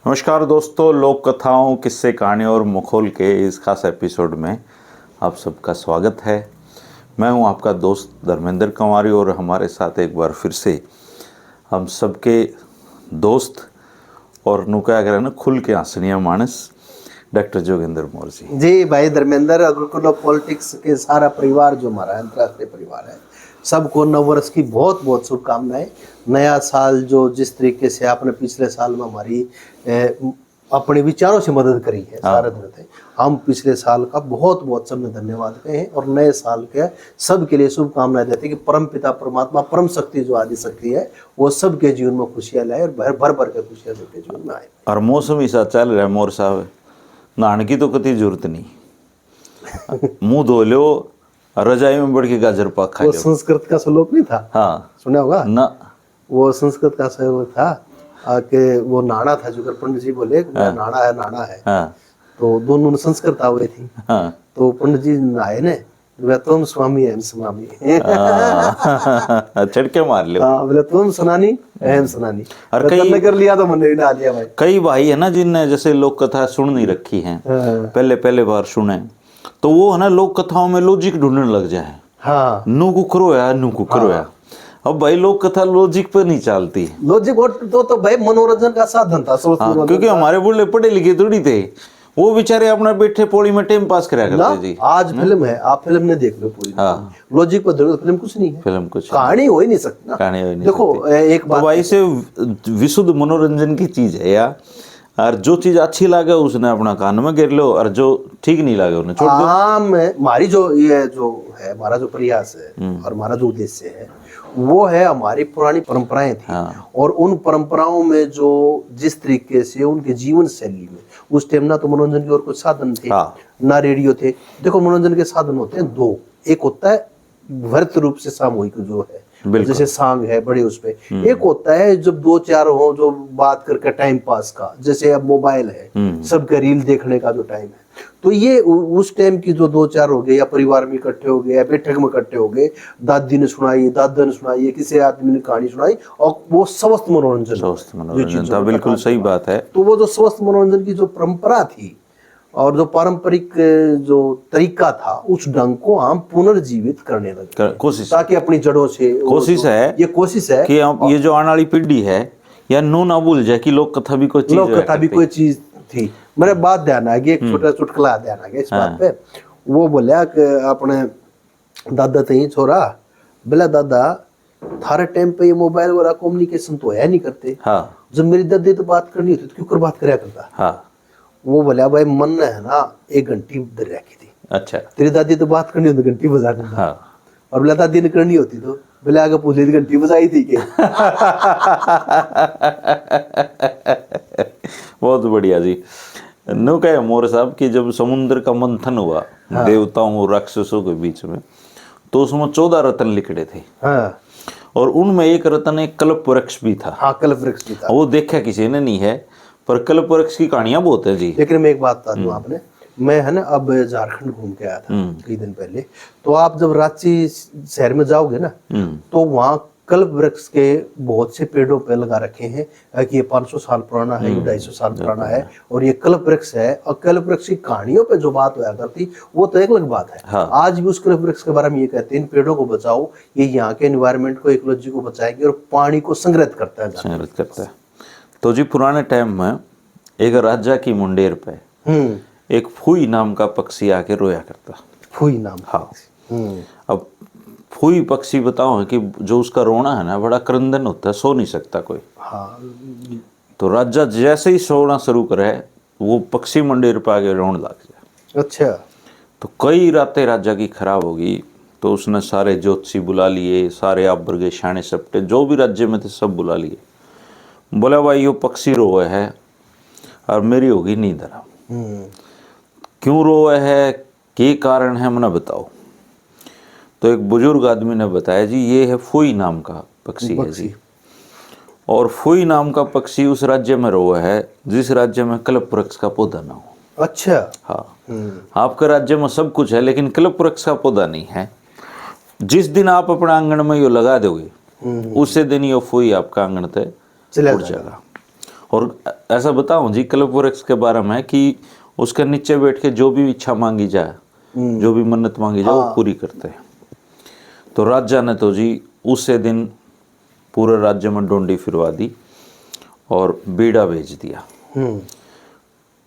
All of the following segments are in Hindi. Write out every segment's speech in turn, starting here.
नमस्कार दोस्तों, लोक कथाओं, किस्से, कहानियों और मखौल के इस खास एपिसोड में आप सबका स्वागत है। मैं हूं आपका दोस्त धर्मेंद्र कंवारी और हमारे साथ एक बार फिर से हम सबके दोस्त और नु क्या करें ना खुल के हंसनिया मानस डॉक्टर जोगिंदर मौर्य जी भाई धर्मेंद्र, अग्रकुल पॉलिटिक्स के सारा परिवार जो हमारा अंतर्राष्ट्रीय परिवार है, सबको नववर्ष की बहुत बहुत शुभकामनाएं। नया साल जो जिस तरीके से आपने पिछले साल में हमारी अपने विचारों से मदद करी है, सारे थे, हम पिछले साल का बहुत बहुत सब धन्यवाद कहें और नए साल के सबके लिए शुभकामनाएं देते हैं कि परम पिता परमात्मा परम शक्ति जो आदि शक्ति है वो सबके जीवन में खुशियां लाए और भर भर के खुशियां सबके जीवन में आए। और मौसम ऐसा चल रहा है मोर साहब, नहाने की तो कति जरूरत नहीं, मुंह धो लो, रजाई में बढ़ के गाजर पाक खा लो। संस्कृत का श्लोक नहीं था? हाँ सुना होगा ना। वो संस्कृत का श्लोक था कि वो नाना था, जो पंडित जी बोले नाना है नाना है। हाँ। तो दोनों संस्कृत हुए थी। हाँ। तो पंडित जी आए ने, बोले तुम स्वामी हम स्वामी। छड़के मार लो। बोले तुम सुनानी हम सुनानी। और कई कर लिया तो मैंने ना लिया भाई। कई भाई है ना जिनने जैसे लोक कथा सुन नहीं रखी है, पहले बार सुने, तो वो है ना लोक कथाओं में लॉजिक ढूंढने लग जाए। हाँ, नू कुकरोया। अब भाई लोक कथा लॉजिक पे नहीं चलती। लॉजिक तो भाई मनोरंजन का साधन था। हाँ, क्योंकि हमारे बुढ़े पढ़े लिखे थोड़ी थे, वो बेचारे अपना बैठे पौड़ी में टाइम पास कराया करते जी। आज फिल्म है, आप फिल्म ने देख लो पूरी। हाँ। लॉजिक पर देखो, फिल्म कुछ नहीं है, फिल्म कुछ कहानी हो ही नहीं सकती ना। कहानी हो ही नहीं देखो सकती। एक बात, तो भाई से विशुद्ध मनोरंजन की चीज है यार। और जो चीज अच्छी लगे उसने अपना कान में गिर लो और जो ठीक नहीं लगे उन्हें छोड़ दो। हमारी जो ये जो है, हमारा जो प्रयास है और हमारा जो उद्देश्य है वो है, हमारी पुरानी परंपराएं थी। हाँ। और उन परंपराओं में जो जिस तरीके से उनके जीवन शैली में उस टाइम ना तो मनोरंजन की और कुछ साधन थे। हाँ। ना रेडियो थे। देखो मनोरंजन के साधन होते हैं दो, एक होता है वर्त रूप से सामूहिक जो है, जैसे सांग है बड़े उस पे, एक होता है जब दो चार हो जो बात करके टाइम पास का, जैसे अब मोबाइल है, सबके रील देखने का जो टाइम है। तो ये उस टाइम की जो दो चार हो गए, या परिवार में इकट्ठे हो गए या बैठक में इकट्ठे हो गए, दादी ने सुनाई, दादा ने सुनाई, किसी आदमी ने कहानी सुनाई, और वो स्वस्थ मनोरंजन था। बिल्कुल सही बात है। तो वो जो स्वस्थ मनोरंजन की जो परंपरा थी और जो पारंपरिक जो तरीका था, उस ढंग को हम पुनर्जीवित करने लगे, कोशिश, ताकि अपनी जड़ों से कोशिश है कि ये जो आने वाली पीढ़ी है या नो ना भूल जाए कि लोक कथा भी कोई चीज थी। मेरे बात ध्यान आ गया, एक छोटा चुटकुला ध्यान आ गया इस बात पे। वो बोलिया कि अपने दादा थे छोरा, बोला दादा थारे टाइम पे ये मोबाइल वाला कम्युनिकेशन तो है नहीं करते। हाँ। जब मेरी दादी तो बात करनी होती तो क्यों कर बात कराया करता। हाँ। वो बोला भाई मन ने है ना 1 घंटी उधर रखी थी। अच्छा। तेरी दादी तो बात करनी होती घंटी बजा देता। हाँ। और बोला दादी ने करनी होती तो बोले आगे पूछ ली घंटी बजाई थी क्या। बहुत बढ़िया जी। नो कहे मोर साहब कि जब समुद्र का मंथन हुआ, हाँ, देवताओं और राक्षसों के बीच में, तो उसमें 14 रत्न लिखड़े थे। हाँ। और उनमें एक रत्न एक कल्प वृक्ष भी था। हाँ, कल्प वृक्ष भी था। वो देखा किसी ने नहीं है, पर कल्प वृक्ष की कहानियां बहुत है जी। लेकिन मैं एक बात बता दूं आपने, मैं है ना अब झारखंड घूम के आया था कई दिन पहले। तो आप जब रांची शहर में जाओगे ना, तो वहाँ कल्प वृक्ष के बहुत से पेड़ों पे लगा रखे हैं कि ये 500 साल पुराना है, ये 250 साल पुराना है, और ये कल्प वृक्ष है। और कल्प वृक्ष की कहानियों पे जो बात हुआ करती वो तो एक अलग बात है। हाँ। आज भी उस कल्प वृक्ष के बारे में ये कहते हैं इन पेड़ों को बचाओ, ये यहाँ के एनवायरमेंट को, इकोलॉजी को बचाएंगे और पानी को संग्रहित करता है। तो जी पुराने टाइम में एक राजा की मुंडेर पे एक फुई नाम का पक्षी आके रोया करता। फुई नाम? हाँ। अब फुई पक्षी बताओ कि जो उसका रोना है ना बड़ा क्रंदन होता है, सो नहीं सकता कोई। हाँ। तो राजा जैसे ही सोना शुरू करे वो पक्षी मंडेर पे आगे रोने लग जाए। अच्छा। तो कई रातें राजा की खराब होगी, तो उसने सारे ज्योतिषी बुला लिए, सारे आप वर्गे शाने सपटे जो भी राज्य में थे सब बुला लिए। बोला भाई यो पक्षी रोए है और मेरी होगी नींद हराम। क्यों रोए है, क्या कारण है, मना बताओ। तो एक बुजुर्ग आदमी ने बताया जी ये है फुई नाम का पक्षी है जी। और फुई नाम का पक्षी उस राज्य में रोए है जिस राज्य में कल्प वृक्ष का पौधा ना हो। अच्छा। हाँ। आपके राज्य में सब कुछ है लेकिन कल्प वृक्ष का पौधा नहीं है। जिस दिन आप अपने आंगन में यो लगा दोगे उसी दिन यो फुई आपका आंगन तक उड़ जाएगा। और ऐसा बताऊं जी कल्पवृक्ष के बारे में कि उसके नीचे बैठ के जो भी इच्छा मांगी जाए, जो भी मन्नत मांगी जाए, वो पूरी करते हैं। तो राजा ने तो जी उसी दिन पूरे राज्य में डोंडी फिरवा दी और बीड़ा भेज दिया।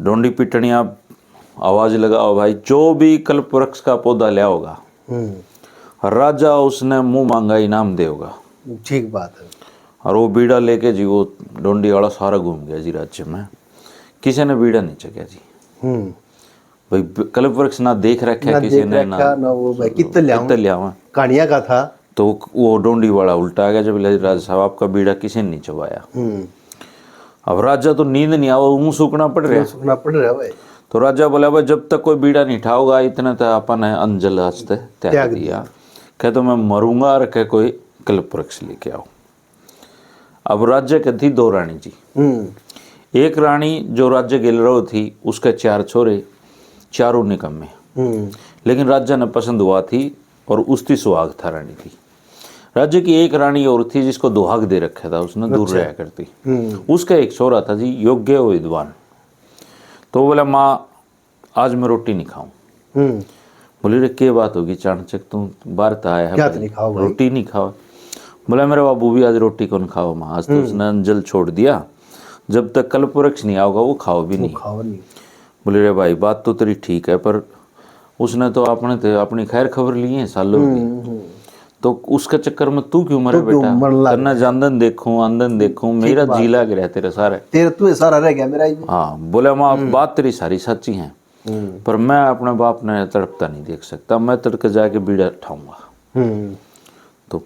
डोंडी पिटनिया आवाज लगाओ भाई, जो भी कल्पवृक्ष का पौधा लिया होगा राजा उसने मुंह मांगा इनाम देगा। ठीक बात है। और वो बीड़ा लेके जी वो डोंडी वाला सारा घूम गया जी राज्य में, किसी ने बीड़ा नहीं चखा जी। भाई कल्पवृक्ष ना देख रखा है किसी ने, ना वो भाई कितने लिया कहानिया का था। तो वो डोंडी वाला उल्टा आ गया जब राजा साहब आपका बीड़ा किसी ने नहीं चबाया। अब राजा तो नींद नहीं आवा, मुंह सूखना पड़ रहा भाई। तो राजा बोला भाई जब तक कोई बीड़ा नहीं उठाओगा इतना तो अपन है अंजल हस्ते त्याग दिया। कह तो मैं मरूंगा और कह कोई कल्पवृक्ष लेके आओ। अब राज्य के थी 2 रानी जी। एक रानी जो राज्य गिलरो थी उसके 4 छोरे, चारों निकम्मे, लेकिन राजा ने पसंद हुआ थी और उसकी सुहाग था रानी थी। राज्य की एक रानी और थी जिसको दुहाग दे रखा था, उसने दूर रहा करती। उसका एक छोरा था जी योग्य और विद्वान। तो बोला माँ आज मैं रोटी नहीं खाऊं। बोले रे क्या बात होगी चाणचक, तू बाहर तो आया है रोटी नहीं खाओ। बोला मेरे बाबू भी आज रोटी कौन खाओ माँ, आज तो उसने अंजल छोड़ दिया, जब तक कल्पवृक्ष नहीं आओगा वो खाओ भी नहीं। बोले रे भाई बात तो तेरी ठीक है, पर उसने तो अपनी खैर खबर ली है सालों की, तो उसके चक्कर में तू क्यों मरे बेटा। करना जानदन देखूं मेरा जी लग रहा तेरे सारे, तेरा तू सारा रह गया मेरा। हाँ बोले माँ बात तेरी सारी सच्ची है, पर मैं अपने बाप ने तड़पता नहीं देख सकता, मैं तड़के जाके बीड़ा उठाऊंगा। तो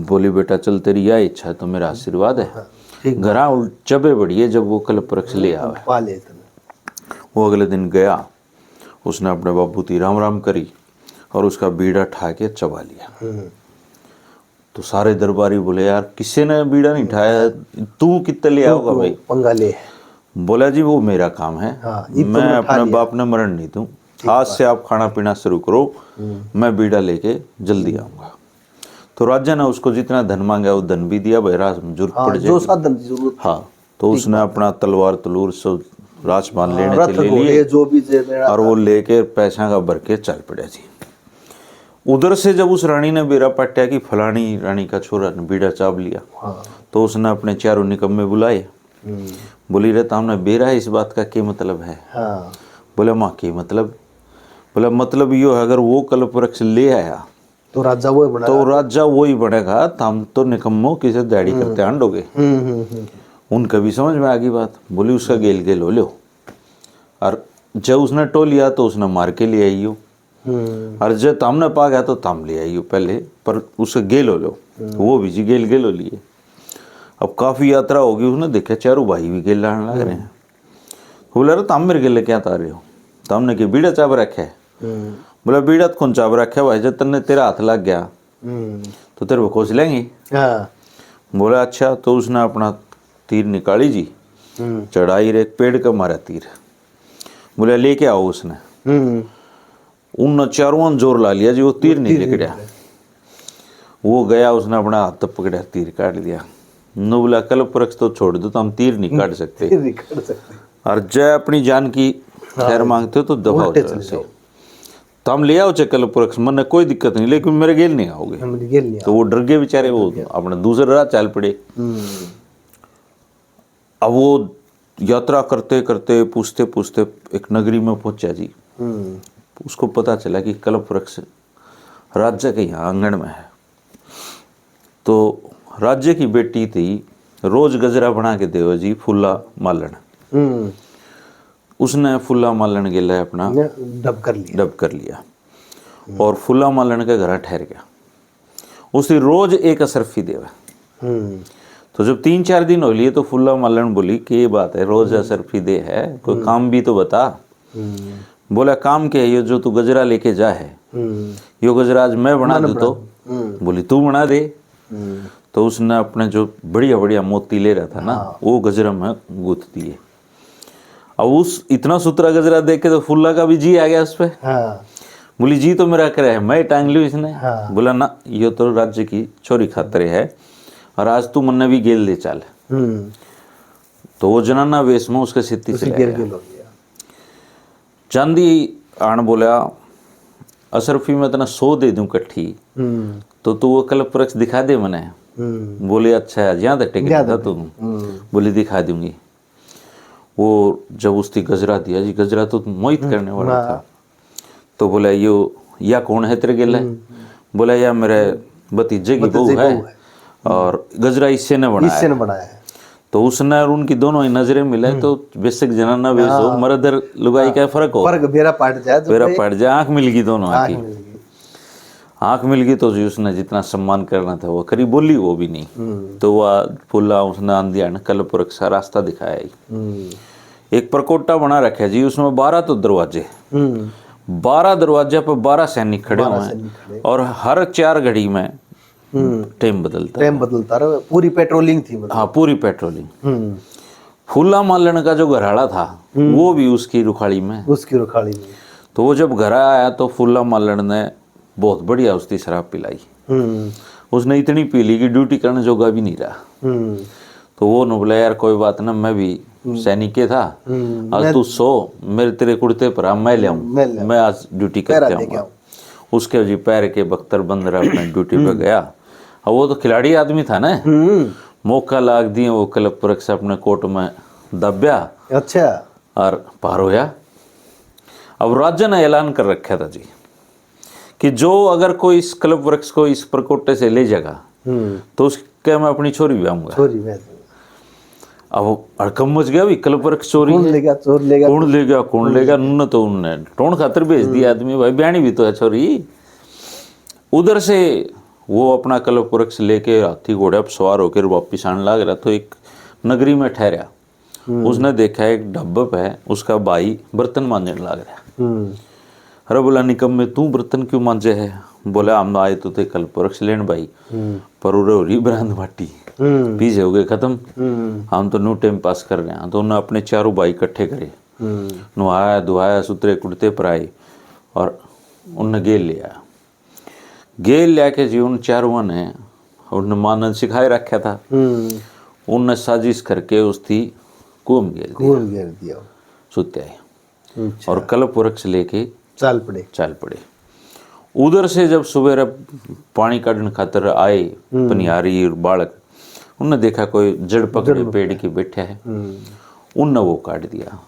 बोली बेटा चल तेरी यह इच्छा है तो मेरा आशीर्वाद है। घरा चबे बढ़िए जब वो कल्पवृक्ष ले आवे। वो अगले दिन गया, उसने अपने बाबू की राम राम करी और उसका बीड़ा ठा के चबा लिया। तो सारे दरबारी बोले यार किसी ने बीड़ा नहीं उठाया, तू कितने ले आओगा भाई। पंगा ले। बोला जी वो मेरा काम है, मैं अपने बाप ने मरण नहीं दूं, आज से आप खाना पीना शुरू करो, मैं बीड़ा लेके जल्दी आऊंगा। तो राजा ने उसको जितना धन मांगा वो धन भी दिया, भाई राज में जरूरत पड़ जाएगी। हाँ तो उसने अपना तलवार तलूर सब राजपान लेने के ले लिए जो भी और वो लेके पैसा का भर के चल पड़ा जी। उधर से जब उस रानी ने बेरा पट्टा कि फलानी रानी का छोरा ने बीड़ा चाप लिया, तो उसने अपने 4 निकम्मे बुलाए। बोली रे तामने बेरा है, इस बात का क्या मतलब है। बोले माँ की मतलब। बोला मतलब यो है अगर वो कल्पवृक्ष ले आया तो राजा वही बनेगा, ताम तो निकम्मो किसे दाढ़ी करते आंडोगे। उनका भी समझ में आ गई बात। बोली उसका गेल गेल हो लो, और जब उसने टो लिया तो उसने मार के ले आई हो, और जब तामने पा गया तो ताम ले आई हो पहले, पर उसका गेल हो लो, वो भी जी गेल गेल हो लिए। अब काफी यात्रा होगी, उसने देखा 4 भाई भी गेल लाने लग रहे हैं। बोला रे ताम मेरे गेले क्या तार रहे हो, तामने के बीड़ा चाप रखा है। बोला बीड़ा तो कौन चाप रखा है भाई, जब तन्ने तेरा हाथ लग गया तो तेरे को खोज लेंगे। बोला अच्छा। तो उसने अपना तीर निकाली जी, चढ़ाई रे पेड़ का मारा तीर। बोले लेके आओ। उसने उन 4 जोर ला लिया जी, वो तीर नहीं निकला। वो गया, उसने अपना हाथ पकड़ा, तीर काट दिया। नो बोला कल्पवृक्ष तो छोड़ दो, तो हम तीर नहीं काट सकते, और जय अपनी जान की खैर मांगते हो तो दफा हो जाओ। तो हम ले आओ चे कल्पवृक्ष, मन कोई दिक्कत नहीं, लेकिन मेरे गेल नहीं आओगे। तो वो डर गए बेचारे, वो अपने दूसरे राह चल पड़े। अब वो यात्रा करते करते पूछते पूछते एक नगरी में पहुंचा जी। उसको पता चला कि कल्पवृक्ष राज्य के यहाँ आंगन में है। तो राज्य की बेटी थी, रोज गजरा बना के देव जी फुल्ला मालन। उसने फुल्ला मालन के लिए अपना डब कर लिया और फुल्ला मालन के घर ठहर गया। उसी रोज एक असरफी देवा। तो जब 3-4 दिन हो लिए तो फुल्ला मालन बोली कि ये बात है, रोज असरफी दे है, कोई काम भी तो बता। बोला काम क्या है, ये जो तू गजरा लेके जा है, यो गजरा आज मैं बना दूं तो। बोली तू बना दे। तो उसने अपने जो बढ़िया बढ़िया मोती ले रहा था ना, वो गजरा में गूंथ दिए। अब उस इतना सुतरा गजरा देख के तो फुल्ला का भी जी आ गया उस पे। बोली जी तो मेरा करे है, मैं टांग ली इसने। बोला ना, ये तो राज्य की छोरी खातरे है, और आज तू मन्ने भी गेल दे चल। तो वो जनाना वेश में उसके सिद्धि उसी चला गिर गया। गिल हो गया। चांदी आण बोला अशरफी मैं तना 100 दे दूं कट्ठी, तो तू वो कल्प वृक्ष दिखा दे मने। बोले अच्छा है, यहाँ तक टिकट था तू। बोली दिखा दूंगी। वो जब उसकी गजरा दिया जी, गजरा तो मोहित करने वाला था। तो बोला यो या कौन है तेरे गिल है? बोला या मेरे भतीजे की बहू है और गजरा इससे ने बनाया है। तो उसने और उनकी दोनों ही नजरें मिले तो बेशक जनाना वेश हो मर्द और लुगाई का फर्क हो, बेरा पाट जाए, आंख मिल गई दोनों की। आंख मिल गई तो जी उसने जितना सम्मान करना था वो करी, बोली वो भी नहीं। तो वह फुल्ला उसने आंधिया ने कल्प वृक्ष का रास्ता दिखाया ही। एक परकोटा बना रखा है जी, उसमें 12 तो दरवाजे, 12 दरवाजे पर 12 सैनिक खड़े हुए हैं और हर 4 घड़ी में टाइम बदलता रहा। पूरी पेट्रोलिंग थी मतलब। हाँ पूरी पेट्रोलिंग। फूला मालन का जो घराड़ा था वो भी उसकी रुखाड़ी में। तो वो जब घर आया तो फूला मालन ने बहुत बढ़िया उसकी शराब पिलाई। उसने इतनी पी ली कि ड्यूटी करने जोगा भी नहीं रहा। तो वो ने बोला यार कोई बात ना, मैं भी सैनिक के था, आज तू सो मेरे तेरे कुर्ते पर मैं ले आऊं, मैं आज ड्यूटी करके आऊंगा। उसके जी पैर के बख्तर बंद रहा, अपने ड्यूटी पे गया। अब वो तो खिलाड़ी आदमी था ना, मौका लाग दिए वो कल्प वृक्ष अपने कोट में दब्या। अच्छा। और पार होया। अब राज्य ने ऐलान कर रखा था जी कि जो अगर कोई इस कल्प वृक्ष को इस परकोटे से ले जाएगा तो उसके मैं अपनी छोरी भी आऊंगा। अब हड़कम मच गया भी, कल्प वृक्ष चोरी कौन लेगा न, तो उनने टोन खातर भेज दिया आदमी, भाई बयानी भी तो है छोरी। उधर से वो अपना कल्प वृक्ष लेके हाथी घोड़े पर सवार होकर वापिस आने लग रहा तो एक नगरी में ठहरा। उसने देखा एक ढब्बप है, उसका भाई बर्तन मांजने लग रहा। अरे बोला निकम्मे तू बर्तन क्यों मांजे है? बोला हम आए तो थे कल्प वृक्ष लेन भाई, पर उरे हो रही ब्रांद माटी, पीछे हो गए खत्म, हम तो न्यू टाइम पास कर रहे हैं। तो उन्होंने अपने 4 भाई इकट्ठे करे, नुहाया धुआया सुतरे कुर्ते पर आए और उनने गेल लिया। गेल लिया के जी उन 4 ने उनने मानन सिखाए रखा था, उनने साजिश करके उसकी कुम गेल दिया सुते आए और कल्प वृक्ष लेके चाल पड़े। उधर से जब सुबह पानी काटने खातर आए पनियारी और बालक, उनने देखा कोई जड़ पकड़े पेड़ के बैठा है, उनने वो काट दिया।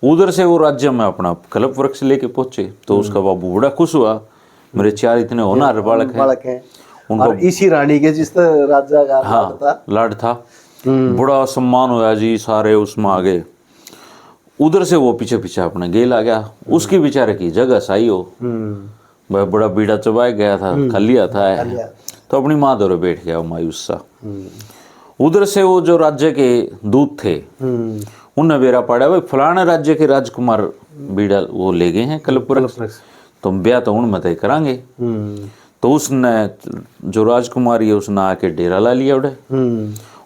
उधर से वो राज्य में अपना कल्प वृक्ष लेके पहुंचे तो उसका बाबू बड़ा खुश हुआ, मेरे 4 इतने होनहार बालक हैं। और इसी रानी के जिस राजा का लाड था, बड़ा सम्मान हुआ जी, सारे उसमें आ गए। उधर से वो पीछे पीछे अपने गेल आ गया, उसकी बेचारे की जगह सही हो, वह बड़ा बीड़ा चबाया गया था, खलिया था, तो अपनी माँ दौरे बैठ गया मायूस सा। उधर से वो जो राज्य के दूत थे उन्हें बेरा पड़ा, भाई फलाने राज्य के राजकुमार बीड़ा वो ले गए हैं कल्प वृक्ष, तो ब्याह तो उन मत करांगे। तो उसने जो राजकुमारी है उसने आके डेरा ला लिया उड़े।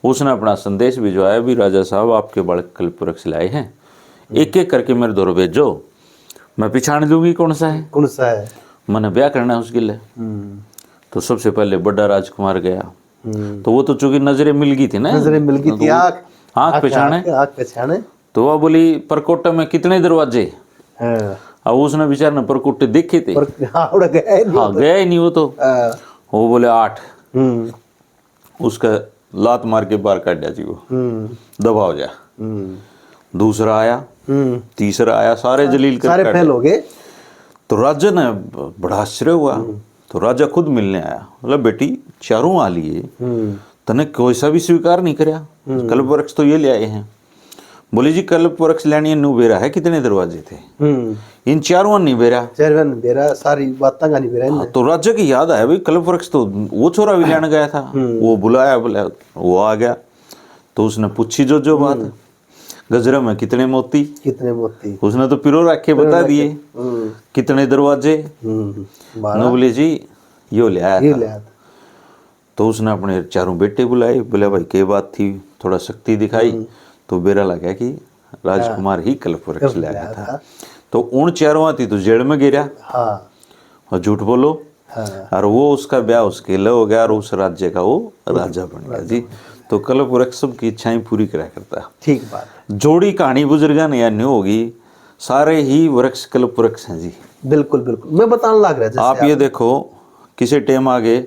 उसने अपना संदेश भिजवाया भी राजा साहब आपके बालक कल्प वृक्ष लाए हैं, एक एक करके मेरे दौर भेजो, मैं पिछाड़ दूंगी कौन सा है मैंने ब्याह करना है उसके लिए। तो सबसे पहले बड़ा राजकुमार गया, तो वो तो चूंकि नजरें मिल गई थी ना, आँख पहचाने, तो वह बोली परकोटे में कितने दरवाजे? अब उसने बेचारे ने परकोटे देखे थे, गया ही नहीं वो तो। वो बोले 8। उसका लात मार के बाहर काट दिया जी, वो दबा हो जा। दूसरा आया, तीसरा आया, सारे जलील कर सारे फेल हो गए। तो राजा ने बड़ा आश्चर्य हुआ, तो राजा खुद मिलने आया, बोला बेटी 4 आ लिए, तने कोई सा भी स्वीकार नहीं करया, कल्प वृक्ष तो ये ले आए हैं। बोले जी कल्प वृक्ष लेने नु बेरा है, कितने दरवाजे थे? इन 4 नहीं बेरा सारी बातें का नहीं बेरा। तो राजा की याद आया भाई कल्प वृक्ष तो वो छोरा भी लेने गया था, वो बुलाया, बोला वो आ गया। तो उसने पूछी जो बात, गजरा में कितने मोती? उसने तो पिरो रखे बता दिए। कितने दरवाजे? बोले जी यो ले आया था। तो उसने अपने 4 बेटे बुलाए, बोले भाई क्या बात थी, थोड़ा शक्ति दिखाई। तो बेरा लगा कि राजकुमार ही कल्प वृक्ष ले आया था। तो उन 4 थी तो जेल में गिरा और झूठ बोलो, और वो उसका ब्याह उसके लिए हो गया और उस राज्य का वो राजा बन गया जी। तो कल्प वृक्ष सबकी इच्छाएं पूरी करा करता है। ठीक बात है। जोड़ी कहानी बुजुर्गों ने या न्यू होगी, सारे ही वृक्ष कल्प वृक्ष हैं जी। बिल्कुल बिल्कुल, मैं बताने लग रहा आप ये देखो, किसी टाइम आगे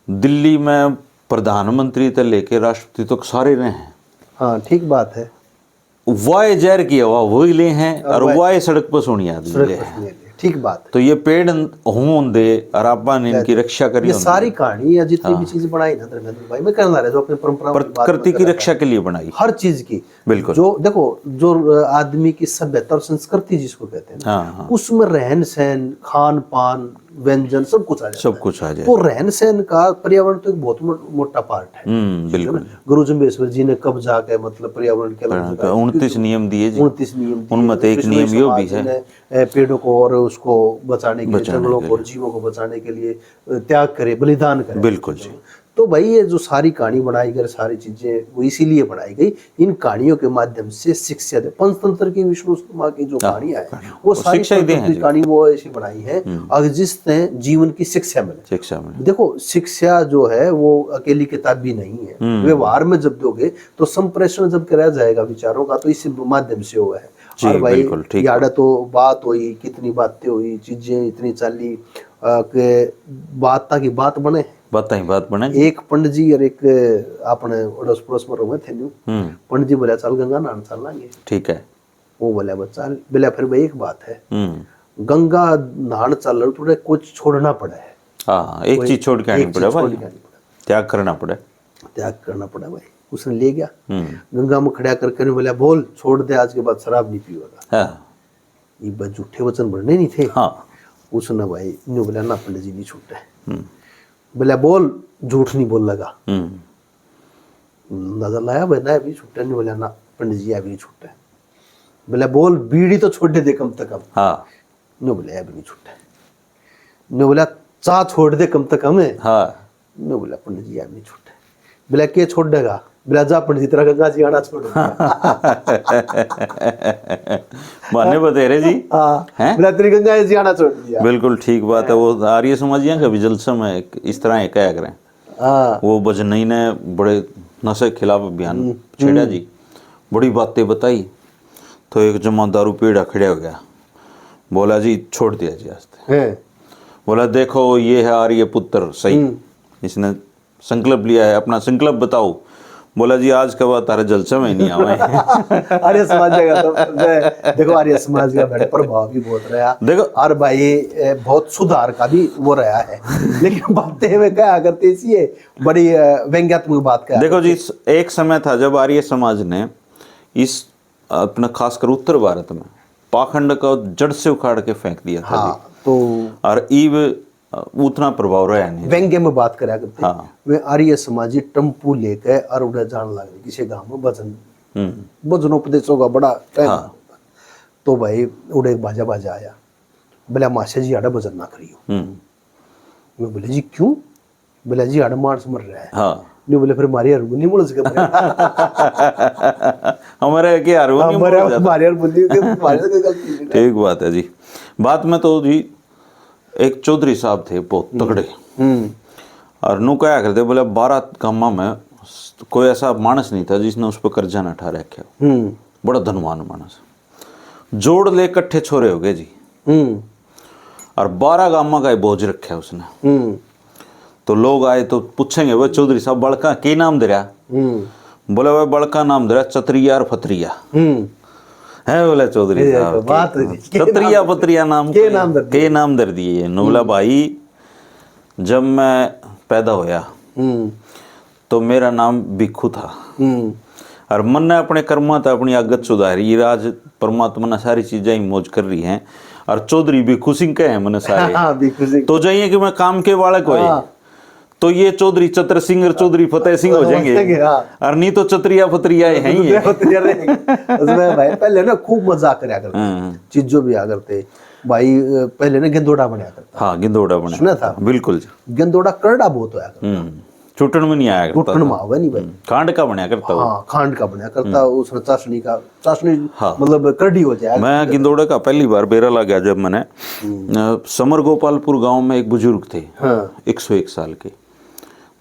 दिल्ली में प्रधानमंत्री से लेके राष्ट्रपति तक सारे रहे हैं। हाँ ठीक बात है। वाय जहर की हवा वही ले हैं और वाय सड़क पर सोनी आदमी ले हैं। ठीक बात है। तो ये पेड़ हों दे और आपा ने इनकी रक्षा करी। ये सारी कहानी या जितनी भी चीजें बनाई ना धर्मेंद्र भाई, मैं कहना रहा जो अपने परंपरा प्रकृति की रक्षा के लिए बनाई, हर चीज की। बिल्कुल। जो देखो, जो आदमी की सभ्यता और संस्कृति जिसको कहते हैं ना, उसमें रहन सहन, खान पान, व्यंजन सब कुछ आ जाता है। सब कुछ आ जाए। तो रहन सहन का पर्यावरण तो एक बहुत मोटा पार्ट है। बिल्कुल। गुरु जम्बेश्वर जी ने कब जाके मतलब पर्यावरण के 29 नियम दिए जी। 29 नियम, उनमें तो एक नियम ये भी है, पेड़ों को और उसको बचाने के लिए, जंगलों को और जीवों को बचाने के लिए त्याग करे, बलिदान करे। बिल्कुल जी। तो भाई ये जो सारी कहानी बनाई गई, सारी चीजें वो इसीलिए बनाई गई, इन कहानियों के माध्यम से शिक्षा दे। पंचतंत्र की विष्णु शर्मा की जो कहानियां है वो सारी कहानी वो ऐसी बनाई है अगर जिससे जीवन की शिक्षा मिले। शिक्षा में देखो, शिक्षा जो है वो अकेली किताब भी नहीं है। व्यवहार में जब दोगे तो संप्रेषण जब करा जाएगा विचारों का, तो इसी माध्यम से हुआ है। और भाई याडा तो बात हुई, कितनी बातें हुई, चीजें इतनी चाली के बात ताकि बात बने, बात बने। एक पंडित जी और एक अपने अड़ोस पड़ोस में रहे थे न्यू। पंडित जी बोला चल गंगा नहाने चल लांगे। ठीक है। वो बोला बच्चा, बोला फिर भाई एक बात है, गंगा नहाने चल रहे थोड़ा कुछ छोड़ना पड़ा है। हाँ, एक चीज छोड़ के आनी पड़ा भाई, त्याग करना पड़ा। त्याग करना पड़ा भाई। उसने ले गया गंगा में खड़ा करके बोला बोल छोड़ दे, आज के बाद शराब नहीं पीएगा। ये बस झूठे वचन बढ़ने नहीं थे। हाँ। उसने भाई न्यू बोला ना पंडित जी नहीं छूटे। बोला बोल, झूठ नहीं बोल लगा। नजर लाया भाई ना भी छूटे, नहीं बोला ना पंडित जी अभी नहीं छूटे। बोला बोल, बीड़ी तो छोड़ दे कम से कम। हाँ। नो बोला अभी नहीं छूटे। नो बोला चाह छोड़ दे कम से कम है। हाँ। नो बोला पंडित जी अभी नहीं छूटे। बोला के छोड़ देगा? बोला जा पंडित जी तेरा गंगा जी आना छोड़ माने बतेरे जी। हैं? बोला तेरी गंगा जी आना छोड़ दिया। बिल्कुल ठीक बात है। वो आर्य समाजियां का भी जलसा में इस तरह है क्या करें। वो बजनई ने बड़े नशे के खिलाफ अभियान छेड़ा जी, बड़ी बातें बताई। तो एक जमादारू पेड़ा खड़ा हो गया, बोला जी छोड़ दिया जी आज। बोला देखो ये है आर्य पुत्र सही, इसने संकल्प लिया है, अपना संकल्प बताओ। बोला जी आज के बाद तारे जलसे में नहीं आवे। आर्य समाज का तो देखो, आर्य समाज का बड़ा प्रभाव भी बहुत रहा। देखो और भाई बहुत सुधार का भी वो रहा है। लेकिन बातें में क्या करते इसी बड़ी व्यंग्यात्मक बात का। देखो जी, एक समय था जब आर्य समाज ने इस अपना खासकर उत्तर भारत में पाखंड का जड़ से उखाड़ के फेंक दिया था। हाँ, तो और ईव उतना प्रभाव रहा नहीं। व्यंग्य में बात करा करते। हाँ। वे आर्य समाजी टम्पू लेकर और उड़े जान लगे किसी गांव में भजनोपदेशों का बड़ा टाइम। हाँ। तो भाई उड़े बाजा बाजा आया, बोला माशा जी आड़ा भजन ना करियो। मैं बोले जी क्यों? बोला जी आड़ा मार मर रहा है। हाँ। नहीं बोले फिर मारी हारमोनी मुड़ सके हमारे के हारमोनी मारी हारमोनी। ठीक बात है जी। बात में तो जी एक चौधरी साहब थे बहुत तगड़े, और नु क्या करते, बोले 12 गामा में कोई ऐसा मानस नहीं था जिसने उस पर कर्जा न उठा रखा। बड़ा धनवान मानस, जोड़ ले इकट्ठे छोरे हो गए जी। और 12 गामा का बोझ रखा उसने। तो लोग आए तो पूछेंगे भाई चौधरी साहब बड़का के नाम दे रहा? बोले भाई बड़का नाम दे रहा चतरिया और फतरिया है। बोले चौधरी साहब चतरिया फतरिया नाम के नाम दर दिए। बोला भाई जब मैं पैदा होया तो मेरा नाम भिक्खू था, और मन ने अपने कर्मा था अपनी आगत सुधारी, आज परमात्मा ने सारी चीजें ही मौज कर रही हैं। और चौधरी भिक्खू सिंह के हैं मन सारे। तो जाइए कि मैं काम के बालक हो, तो ये चौधरी चतर सिंह और चौधरी फतेह सिंह हो जाएंगे। और नहीं तो चतरिया फतरिया है ही है। उसमें भाई पहले ना खूब मजाक करया करते, चीजों भी आ करते भाई। पहले ना गेंदोड़ा बनाया करता। हाँ, गेंदोड़ा बना सुना था? बिल्कुल जी। गेंदोड़ा करड़ा बहुत होया करता। चूटन में नहीं आया करता, चूटन में आवे नहीं भाई, खांड का बनाया करता। हाँ, खांड का बनाया करता। उसमें चाशनी का, चाशनी मतलब करड़ी हो जाए। मैं गेंदोड़ा का पहली बार बेरा लगा जब मैंने समर गोपालपुर गांव में एक बुजुर्ग थे 101 साल के।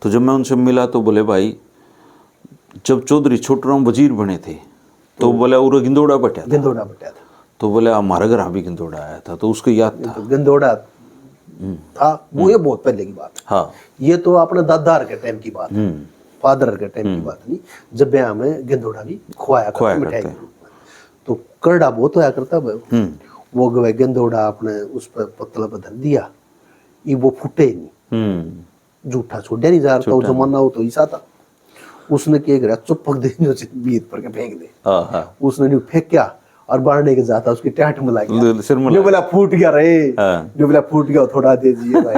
तो जब मैं उनसे मिला तो बोले भाई जब चौधरी छोटूराम वजीर बने थे तो बोला उरे गिंदोड़ा बटा था, गिंदोड़ा बटा था। तो बोले हमारे घर भी गिंदोड़ा आया था, तो उसको याद था। तो गिंदोड़ा था वो, ये बहुत पहले की बात है। हाँ। ये तो अपने दादार के टाइम की बात है, फादर के टाइम की बात नहीं, जब ब्याह में गिंदोड़ा भी खुआया करता मिठाई के रूप में। तो करड़ा बहुत होया करता भाई, वो गए गिंदोड़ा अपने उस पर पत्तल पर धर दिया, ये वो फूटे नहीं, जूठा छोड़ा नहीं जा रहा, जमाना हो तो ऐसा था। उसने क्या करा, चुपक दे बीत पर के फेंक दे। उसने नहीं फेंका और बाढ़ने के जाता उसकी टाट में लग गया, जो बोला फूट गया रे, जो बोला फूट गया थोड़ा दे दीजिए भाई।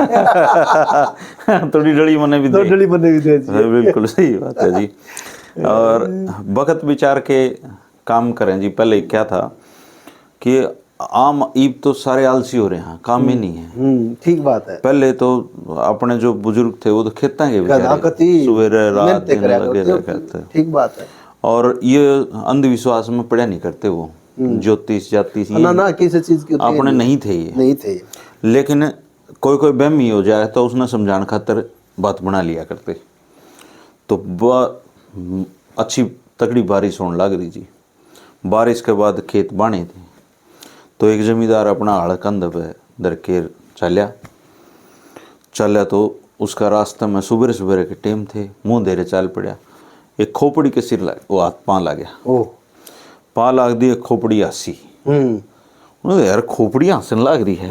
थोड़ी डली मने भी दे, डली मने भी दे दीजिए। बिल्कुल सही बात है जी। और वक्त विचार के काम करें जी। पहले क्या था कि आम ईब तो सारे आलसी हो रहे हैं, काम ही नहीं है। ठीक बात है। पहले तो अपने जो बुजुर्ग थे वो तो खेता के बेचारे सवेरे रात दिन लगे रहते। ठीक बात है। और ये अंधविश्वास में पड़ा नहीं करते, वो ज्योतिष जातिष ना किसी चीज के अपने नहीं थे, ये नहीं थे। लेकिन कोई कोई बहमी हो जाए तो उसने समझाने खातर बात बना लिया करते। तो अच्छी तगड़ी बारिश होने लग रही जी। बारिश के बाद खेत बाने थे, तो एक जमींदार अपना हड़ कंध पे धर के चला तो उसका रास्ते में सुबह सुबह के टाइम थे, मुंह धेरे चाल पड़ा, एक खोपड़ी के सिर लग, वो हाथ पाँ लग गया, पाँ लाग दी, एक खोपड़ी हंसी। यार खोपड़ी हंसने लग रही है,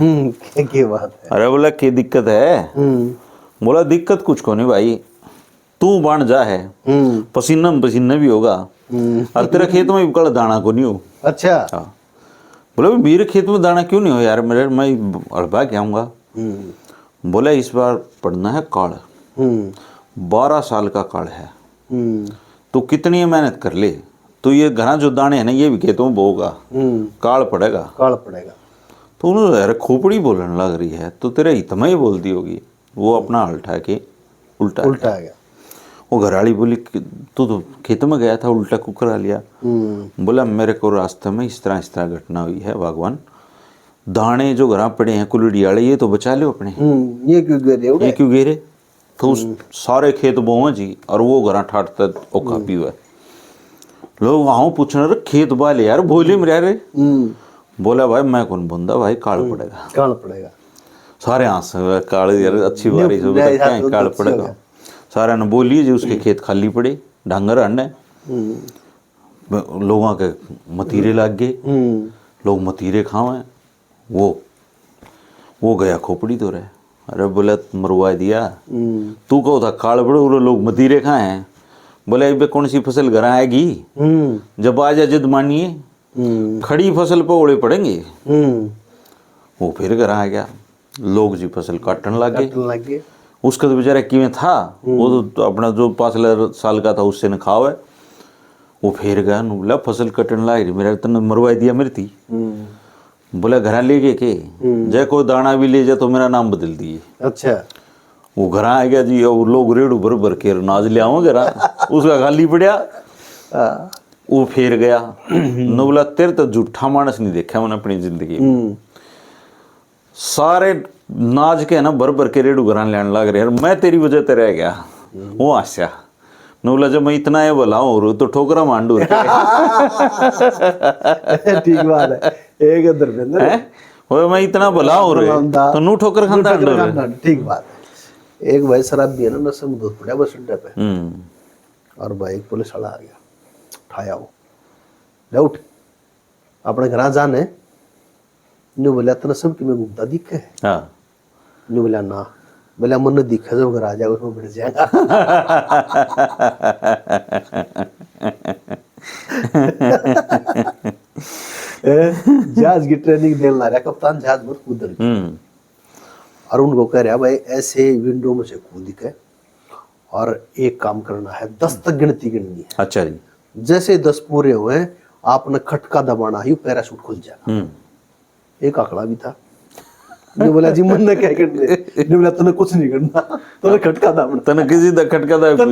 क्या बात है? अरे बोला क्या दिक्कत है? बोला दिक्कत कुछ को नहीं भाई, तू बन जा है, पसीना में पसीना भी होगा, और तेरे खेत में कल दाना को नहीं हो। अच्छा। हाँ। बोला मेरे खेत में दाना क्यों नहीं हो यार, मेरे मैं अड़बा के आऊंगा। बोला इस बार पढ़ना है काल, 12 साल का काल है, तो कितनी मेहनत कर ले, तो ये घना जो दाने हैं ना ये भी खेतों में बोगा, काल पड़ेगा, काल पड़ेगा। तो उन्होंने यार खोपड़ी बोलने लग रही है, तो तेरे हित में ही बोलती होगी। वो अपना हल उठा के उल्टा आ गया। वो घरवाली बोली तू तो खेत में गया था, उल्टा कुकरा लिया। बोला मेरे को रास्ते में इस तरह घटना हुई है, भगवान दाने जो घर पड़े हैं कुलड़ी वाले ये तो बचा लो अपने, ये क्यों गिरे? तो उस सारे खेत बोवे जी, और वो घर ठाटता औखा पी हुआ। लोग वहां पूछने रहे खेत बाले यार बोली में रह रहे। बोला भाई मैं कौन बंदा भाई, काल पड़ेगा। सारे हंस काल यार अच्छी बारिश हो गई, क्या काल पड़ेगा। सारा ने बोलिए जी, उसके खेत खाली पड़े, ढंगर अन्य लोगों के मतीरे लग गए, लोग मतीरे खावे। वो गया खोपड़ी तो रहे, अरे बोला मरवा दिया, तू कहो था काल पड़े, लोग मतीरे खाए हैं। बोले अब कौन सी फसल घर आएगी, जब आ जा जिद मानिए, खड़ी फसल पे ओले पड़ेंगे। वो फिर घर आ गया, लोग जी फसल काटने लग गए। उसका तो बेचारा किवें था, वो तो अपना जो 5 साल का था उससे न खावे। वो फिर गया, बोला फसल कटने लग रही, मेरा तने मरवा दिया मेरी थी। बोला घर ले गए के, जय कोई दाना भी ले जा तो मेरा नाम बदल दिए। अच्छा। वो घर आ गया जी, और लोग रेड़ू भर भर के नाज ले आओ घर, उसका खाली पड़ा। वो फिर गया, न बोला तेरे तो झूठा मानस नहीं देखा मैंने अपनी जिंदगी में। सारे नाज के ना भर भर के रेड़ू घर लेने लग रहे, मैं तेरी वजह से रह गया। वो आशा न बोला जब मैं इतना है बोलाऊं तो ठोकरा मांडू। ठीक बात है, एक धर्मेंद्र है वो मैं इतना बुलाऊं रे तो नू ठोकर खाता। ठीक बात है। एक भाई शराब भी है ना, नशे में दूध पड़ा बस अड्डे पे, और भाई एक पुलिस वाला आ गया, उठाया वो, ले उठ अपने घर जाने। न्यू बोला इतना सब कि मैं घूमता दिखे। हाँ। न्यू बोला ना, बोला मन दिखे जब घर आ जाएगा उसमें बढ़ जाएगा। जहाज की ट्रेनिंग देने ला रहा कप्तान, जहाज मत कूद। और उनको कह रहा भाई ऐसे विंडो में से कूद के, और एक काम करना है, 10 तक गिनती गिननी है। अच्छा जी। जैसे 10 पूरे हुए आपने खटका दबाना ही, पैराशूट खुल जाएगा। एक आंकड़ा भी था। ने बोला जी मन ने क्या करने, ने बोला तूने कुछ नहीं करना, तूने खटका दबाना, तूने किसी दा खटका दबा।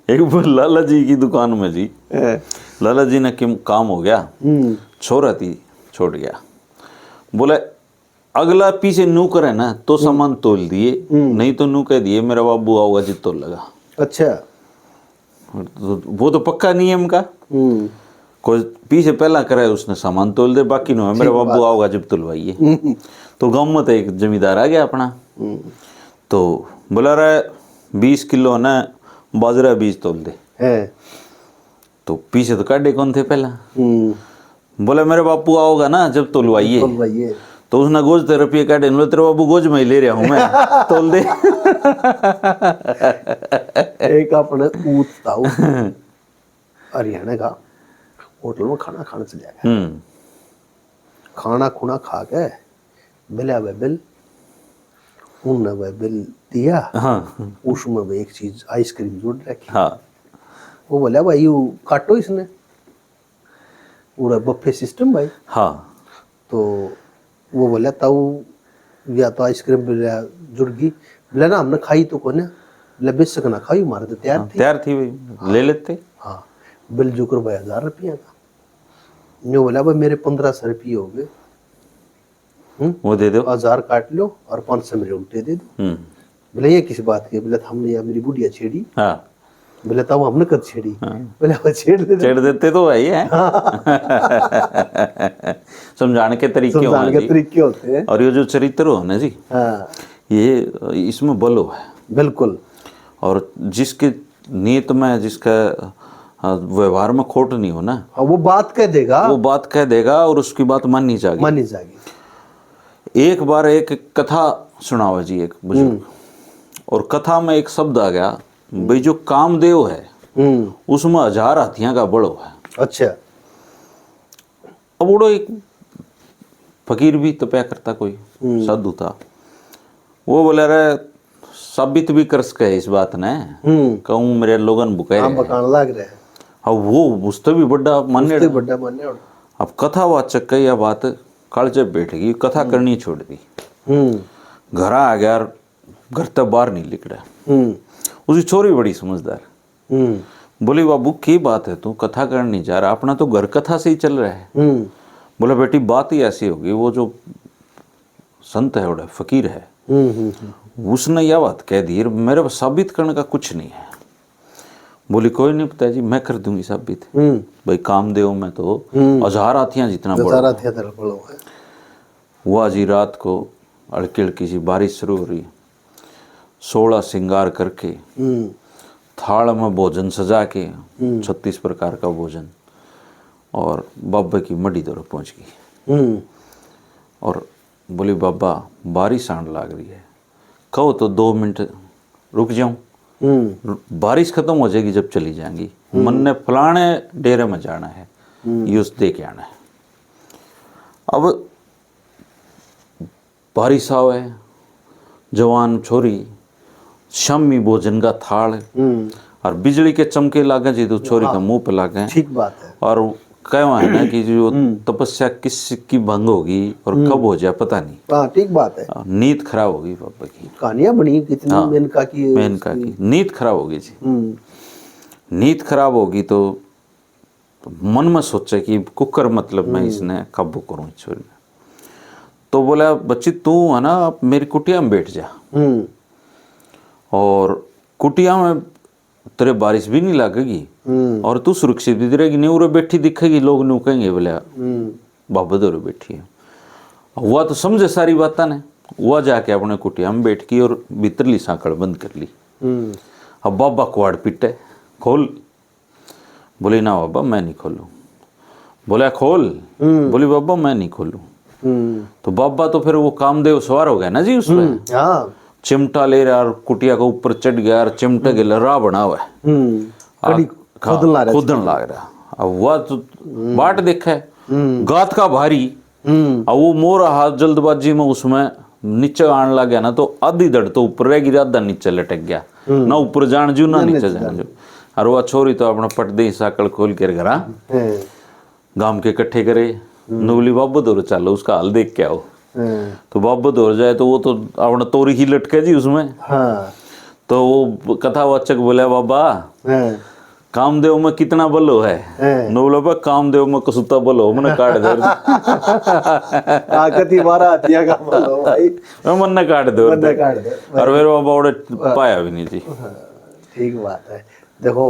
एक बार लाला जी की दुकान में जी, लाला जी ने काम हो गया, छोरा थी छोड़ गया। बोले अगला पीछे नू करे ना तो सामान तोल दिए, नहीं तो नू कह दिए मेरा बाबू आओगा जित तोल लगा। अच्छा। तो वो तो पक्का नियम का, कोई पीछे पहला करे उसने सामान तोल दे, बाकी नो है मेरा बाबू आओगा जब तुलवाइए। तो गाँव में तो एक जमींदार आ गया अपना, तो बोला रहा 20 किलो ना बाजरा बीज तोल दे है। तो पीछे तो काटे कौन थे पहला, बोला मेरे बापू आओगा ना जब तोलवाइए। तो उसने गोज ते रुपये काटे, बोले तेरे बाबू गोज में ही ले रहा हूं मैं, तोल दे। एक अपने ऊत था हरियाणा का, होटल में खाना खाने चले गया। खाना खुना खा के बिल उनने वह बिल दिया। हाँ। उसमें वह एक चीज आइसक्रीम जोड़ रखी। हाँ। वो बोला भाई यू काटो इसने, पूरा बफे सिस्टम भाई। हाँ। तो वो बोला ताऊ या तो आइसक्रीम जुड़ गई, बोला ना हमने खाई तो कोने, बोला बेशक ना खाई, हमारे तो तैयार थी भाई, ले लेते। हाँ। बिल जुकर भाई 1000 रुपया का। न्यू बोला भाई मेरे 1500 रुपये हो गए, वो दे दो, 1000 काट लो और 500 मेरे उल्टे दे दो। बोले ये किस बात की, बोले हमने या मेरी बुढ़िया छेड़ी। हाँ। बोले तब हमने कद छेड़ी। बोले वो छेड़ देते तो भाई है। समझाने के तरीके होते हैं। और ये जो चरित्र हो ना जी, हाँ, ये इसमें बलो है बिल्कुल। और जिसके नीयत में, जिसका व्यवहार में खोट नहीं हो ना, वो बात कह देगा और उसकी बात माननी जाएगी। एक बार एक कथा सुनावा जी एक बुजुर्ग, और कथा में एक शब्द आ गया भाई जो कामदेव है उसमें 1000 हाथियां का बड़ो है। अच्छा। अब उड़ो एक फकीर भी तपया करता, कोई साधु था, वो बोले रहे साबित भी कर सके इस बात ने, कहूँ मेरे लोगन बुकाए लग रहे। अब वो उससे भी बड़ा मान्य। अब कथावाचक का यह बात कालचे बैठ गई, कथा करनी छोड़ दी, घर आ गया, घर तक बाहर नहीं निकला। उसकी छोरी बड़ी समझदार, बोली बाबू की बात है, तू कथा करने जा रहा, अपना तो घर कथा से ही चल रहा है। बोला बेटी बात ही ऐसी होगी, वो जो संत है बड़ा फकीर है, उसने यह बात कह दी, मेरे साबित करने का कुछ नहीं है। बोली कोई नहीं पता जी, मैं कर दूंगी साबित। भाई कामदेव में तो 1000 हाथियां जितना बड़ा है। हुआ जी रात को हल्की हल्की सी बारिश शुरू हो रही, 16 श्रृंगार करके थाल में भोजन सजा के 36 प्रकार का भोजन, और बाबा की मडी दौर पहुंच गई। और बोली बाबा बारिश आने लग रही है, कहो तो 2 मिनट रुक जाऊं, बारिश खत्म हो जाएगी जब चली जाएंगी, मन ने फलाने डेरे में जाना है, ये उस दे के आना है। अब बारिश आवे, जवान छोरी शामी भोजन का थाल और बिजली के चमके लागे जी तो छोरी का मुंह पे लागे। ठीक बात है। और कहवा है ना कि जो तपस्या किसकी भंग होगी और कब हो जाए पता नहीं। हाँ ठीक बात है। नींद खराब होगी पापा की, कहानियां बनी कितनी। हाँ, मेनका की नींद खराब होगी जी। नींद खराब होगी तो मन में सोचे कि कुकर मतलब मैं इसने काबू करूं छोरी ने। तो बोला बच्ची तू है ना मेरी कुटिया में बैठ जा, और कुटिया में तेरे बारिश भी नहीं लगेगी और तू सुरक्षित भी रहेगी, नहीं उरे बैठी दिखेगी, लोग नहीं कहेंगे बोले बाबा दौरे बैठी है। हुआ तो समझे सारी बातें ने, हुआ जाके अपने कुटिया में बैठ की और भीतरली सांकड़ बंद कर ली। अब बाबा कुआड़ पिटे, खोल। बोली ना बाबा मैं नहीं खोलूं। बोला खोल। बोली बाबा मैं नहीं खोलूं। तो बाबा तो फिर वो कामदेव सवार हो गया ना जी उसमें, चिमटा ले रहा और कुटिया के ऊपर चढ़ गया और चिमटे के लड़ा बना हुआ है, खोदन लाग रहा। अब हुआ तो बाट देखा है गात का भारी, अब वो मोरा हाथ जल्दबाजी में उसमें नीचे आने लग गया ना, तो आधी धड़ तो ऊपर रह गई, आधा नीचे लटक गया, ना ऊपर जान जू ना नीचे जान जू। और वह छोरी तो अपना पट दे साकड़ खोल कर घरा गांव के इकट्ठे करे, नवली बाबा दौर चलो उसका हाल देख के आओ। तो बाबा दौर जाए तो वो तो अपना तोरी ही लटके जी उसमें। तो वो कथावाचक बोले बाबा कामदेव में कितना बल हो है, नो बोला पर कामदेव में कसुता बल हो, मैंने काट दे ताकत ही मारा हथिया का बल हो भाई, मन ने काट दो, मन ने काट दे। और फिर बाबा उड़े पाया भी नहीं जी। ठीक बात है। देखो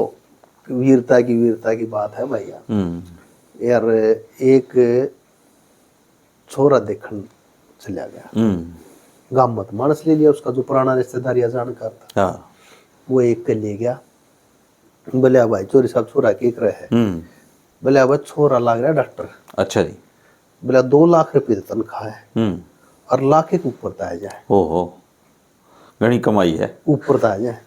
वीरता की बात है भैया। यार एक छोरा देखन चला गया, गांव मत मानस ले लिया, उसका जो पुराना रिश्तेदार या जानकार था, हाँ वो एक के ले गया। बोले भाई चोरी साहब छोरा के रहे है। बोले अब छोरा लाग रहा है डॉक्टर। अच्छा जी। बोला 2 लाख रुपए तनख्वाह है और लाख के ऊपर तो आ जाए। ओहो, घनी कमाई है, ऊपर तो आ जाए।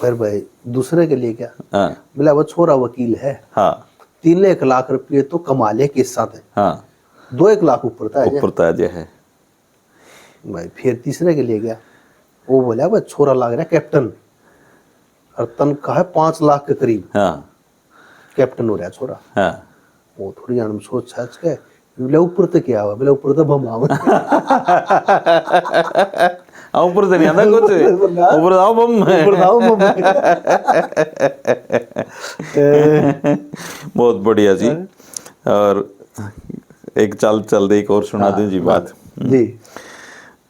फिर भाई दूसरे के लिए क्या, हाँ बोला वो छोरा वकील है, हाँ 3 लाख रुपये तो कमा ले के साथ है, हाँ 2 लाख ऊपर तो आ जाए। ऊपर ताजा है भाई फिर तीसरे के लिए गया, वो बोला भाई छोरा लाग रहा है कैप्टन और तनख्वाह है 5 लाख के करीब, हाँ कैप्टन हो रहा है छोरा। हाँ वो थोड़ी जान सोच छाछ के बोले ऊपर तो क्या हुआ, बोले ऊपर तो बम आवा। ऊपर तो नहीं आता कुछ, ऊपर आओ बम, ऊपर आओ बम। बहुत बढ़िया जी। और एक चाल चल दे, एक और सुना दूं जी बात जी।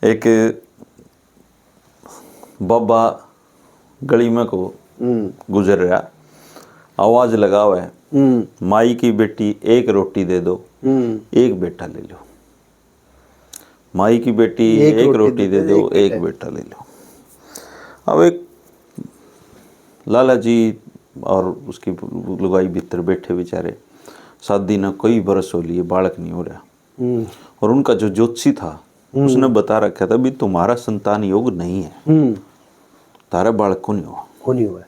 एक बाबा गली में को गुजर रहा, आवाज लगावा है, माई की बेटी 1 रोटी दे दो, 1 बेटा ले लो। माई की बेटी 1 रोटी दे दो, 1 बेटा ले लो। अब एक लाला जी और उसकी लुगाई भीतर बैठे बेचारे, शादी न कोई बरस हो लिए, बालक नहीं हो रहा। और उनका जो ज्योतिषी था उसने बता रखा था भी तुम्हारा संतान योग नहीं है, तारा बालक को नहीं हुआ।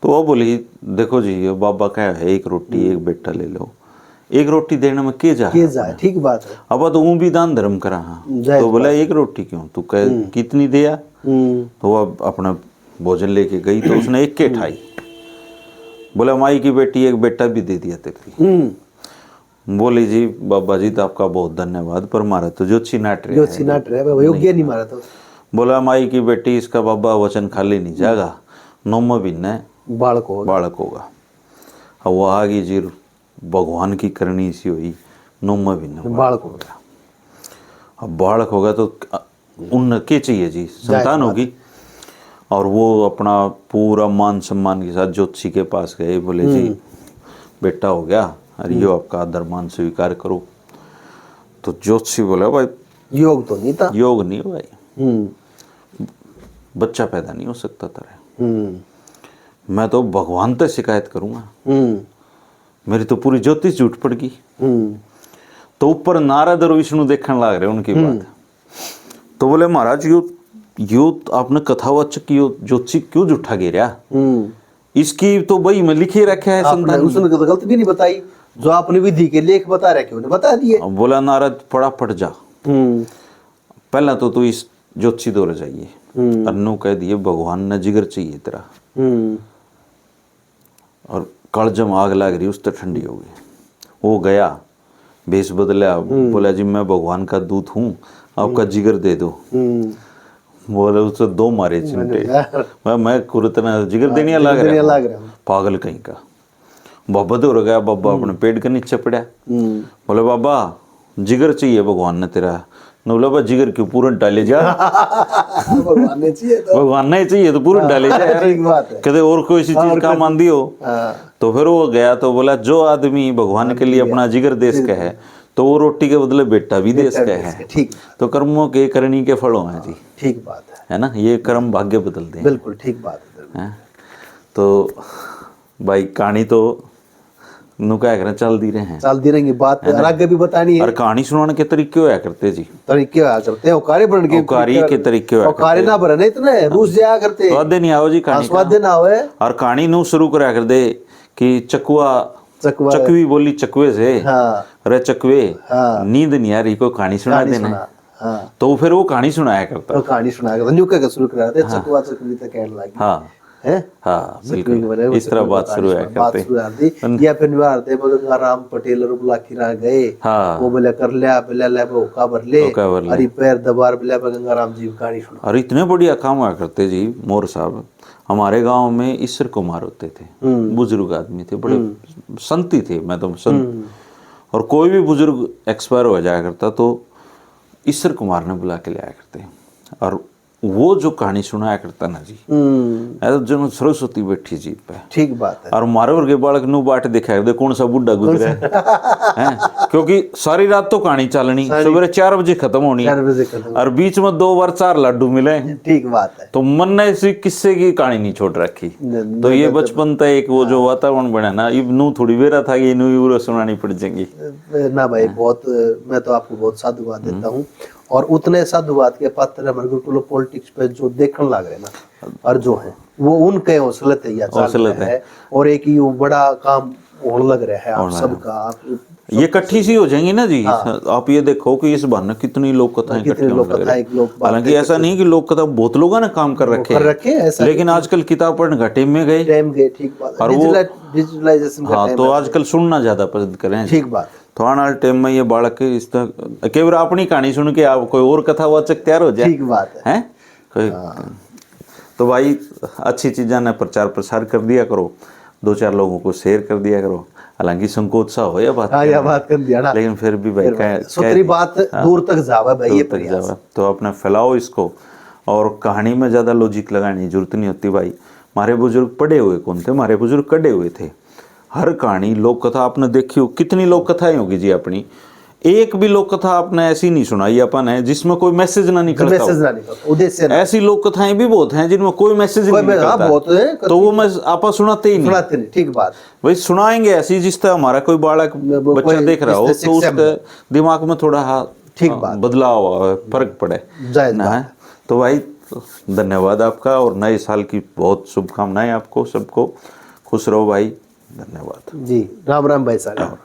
तो वो बोली देखो जी ये बाबा क्या है, 1 रोटी 1 बेटा ले लो, 1 रोटी देने में के जा, ठीक बात है। अब तो वो भी दान धर्म करा। हाँ तो बोला 1 रोटी क्यों, तू कह कितनी दिया, तो वो अपना भोजन लेके गई, तो उसने 1 के ठाई, बोला माई की बेटी 1 बेटा भी दे दिया तेरी। बोली जी बाबा जी तो आपका बहुत धन्यवाद, पर मारा तो ज्योतिषी नाट रहे, योग्य नहीं मारा तो। बोला माई की बेटी इसका बाबा वचन खाली नहीं जाएगा, 9 महीने बालक होगा। अब वो आगे जी भगवान की करनी सी हुई, 9 महीने बालक हो गया। अब बालक होगा तो उन के चाहिए जी, संतान होगी। और वो अपना पूरा मान सम्मान के साथ ज्योतिषी के पास गए, बोले जी बेटा हो गया, अरे यो आपका आदर मान स्वीकार करो। तो ज्योतिषी बोला भाई योग तो नहीं था, योग नहीं भाई, बच्चा पैदा नहीं हो सकता तेरा, मैं तो भगवान तक शिकायत करूंगा, मेरी तो पूरी ज्योतिष झूठ पड़ गई। तो ऊपर नारद और विष्णु देखने लग रहे उनकी बात। तो बोले महाराज यो आपने कथावाचक ज्योतिषी क्यों झूठा गिरा, इसकी तो बही में लिखे रखा है संतान, उसने तो गलत भी नहीं बताई, जो आपने विधि के लेख बता रखे उन्हें बता दिए। बोला नारद फटाफट जा, पहला तो तू इस ज्योतिषी दौर जाइए, अन्नू कह दिए भगवान ने जिगर चाहिए तेरा। और कलजम आग लग रही उस तो ठंडी हो गई। वो गया भेष बदला, बोला जी मैं भगवान का दूत हूँ, आपका जिगर दे दो। बोले उससे 2 मारे चिमटे, मैं कुरतना जिगर देने लग रहा, पागल कहीं का। बाबा तो गया, बाबा अपने पेड़ के नीचे पड़ा, बोले बाबा जिगर चाहिए भगवान ने तेरा। बोला बा जिगर क्यों, पूरन डाले जा। भगवान ने चाहिए तो पूरन डाले जा, कहते और कोई सी चीज काम आंदी हो। तो फिर वो गया तो बोला जो आदमी भगवान के लिए अपना जिगर देश का है, तो वो रोटी के बदले बेटा भी देश का है। तो कर्मों के करनी के फलों हैं जी। ठीक बात है ना, ये कर्म भाग्य बदलते हैं। बिल्कुल ठीक बात है। तो भाई कहानी तो नुका करें चलती रहेंगी, बात आगे भी बतानी है। और कहानी सुनाने के तरीके होया करते जी, तरीके होया करते हैं, औकारी बन के औकारी के तरीके होया औकारी ना बने इतने रूस जाया करते, स्वाद नहीं आओ जी कहानी, स्वाद ना होए। और कहानी नु शुरू करा कर दे कि चकवी बोली चकवे से, अरे चकवे नींद नहीं आ रही, को कहानी सुना देना। तो फिर वो कहानी सुनाया करता, न्यू का शुरू करा दे, चकवा चकवी तक कहने लगी। हाँ बिल्कुल, इस तरह बात शुरू है करते। या फिर निवार दे गंगाराम पटेल और बुलाखीरा गए, वो बोले कर लिया बोले ले भूखा भर ले, अरे पैर दबार बोले गंगाराम जी कहानी सुना। और इतने बढ़िया काम हुआ करते जी मोर साहब। हमारे गांव में ईश्वर कुमार होते थे, बुजुर्ग आदमी थे, बड़े संती थे, मैं तो संत। और कोई भी बुजुर्ग एक्सपायर हो जाया करता तो ईश्वर कुमार ने बुला के लाया करते, और वो जो कहानी सुनाया करता ना जी, ऐसा जो सरस्वती बैठी जीप पे, ठीक बात है। और मारे वर्गे बालक नु बाट दिखाए दे कौन सा बुढ़ा गुजरा है क्योंकि सारी रात तो कहानी चलनी, सवेरे 4 बजे खत्म होनी, 4 बजे खत्म, और बीच में 2 बार 4 लड्डू मिले। ठीक बात है। तो मन ने इसी किस्से की कहानी नहीं छोड़ रखी। तो ये बचपन था एक वो जो वातावरण बना ना, ये नू थोड़ी बेरा था कि नू सुनानी पड़ जाएगी ना भाई। बहुत मैं तो आपको बहुत साधुवाद देता हूँ, और उतने साधुवाद के पात्र हमारे गुरुकुल पॉलिटिक्स पे जो देखने लग रहे ना, और जो है वो उनके हौसले थे या चाल है, और एक ये बड़ा काम होने लग रहा है आप सबका। ये इकट्ठी सी हो जाएंगी ना जी। आप ये देखो कि इस बहाने कितनी लोक कथाएं इकट्ठी होने लग रही है। हालांकि ऐसा नहीं कि लोक कथा बहुत लोगों ने काम कर रखे हैं, लेकिन आजकल किताब पढ़ने का टाइम में गए, ठीक बात और वो डिजिटलाइजेशन का हाँ, तो आजकल सुनना ज्यादा पसंद करें। ठीक बात। तो आने वाले टाइम में ये बालक इस तरह केवल अपनी कहानी सुन के आप कोई और कथावाचक तैयार हो जाए। ठीक बात है। कोई तो भाई अच्छी चीज़ा ने प्रचार प्रसार कर दिया करो, 2-4 लोगों को शेयर कर दिया करो। हालांकि संकोच सा हो या बात कर दिया ना, लेकिन फिर भी भाई सूत्री बात दूर तक जावा भाई, ये प्रयास तो अपना फैलाओ इसको। और कहानी में ज़्यादा लॉजिक लगाने की जरूरत नहीं होती भाई। हमारे बुजुर्ग पढ़े हुए कौन थे, हमारे बुजुर्ग कड़े हुए थे। हर कहानी लोक कथा आपने देखी हो, कितनी लोक कथाएं होगी जी अपनी, एक भी लोक कथा आपने ऐसी नहीं सुनाई अपन है जिसमें कोई मैसेज ना निकलता हो। उद्देश्य ऐसी लोक कथाएं भी बहुत हैं जिनमें कोई मैसेज नहीं निकलता, तो वो मैं आप सुनाते ही नहीं। ठीक बात भाई सुनाएंगे ऐसी जिस तरह हमारा कोई बालक बच्चा देख रहा हो तो उसके दिमाग में थोड़ा बदलाव फर्क पड़े ना। तो भाई धन्यवाद आपका, और नए साल की बहुत शुभकामनाएं आपको सबको। खुश रहो भाई, धन्यवाद जी। राम राम भाई साहब।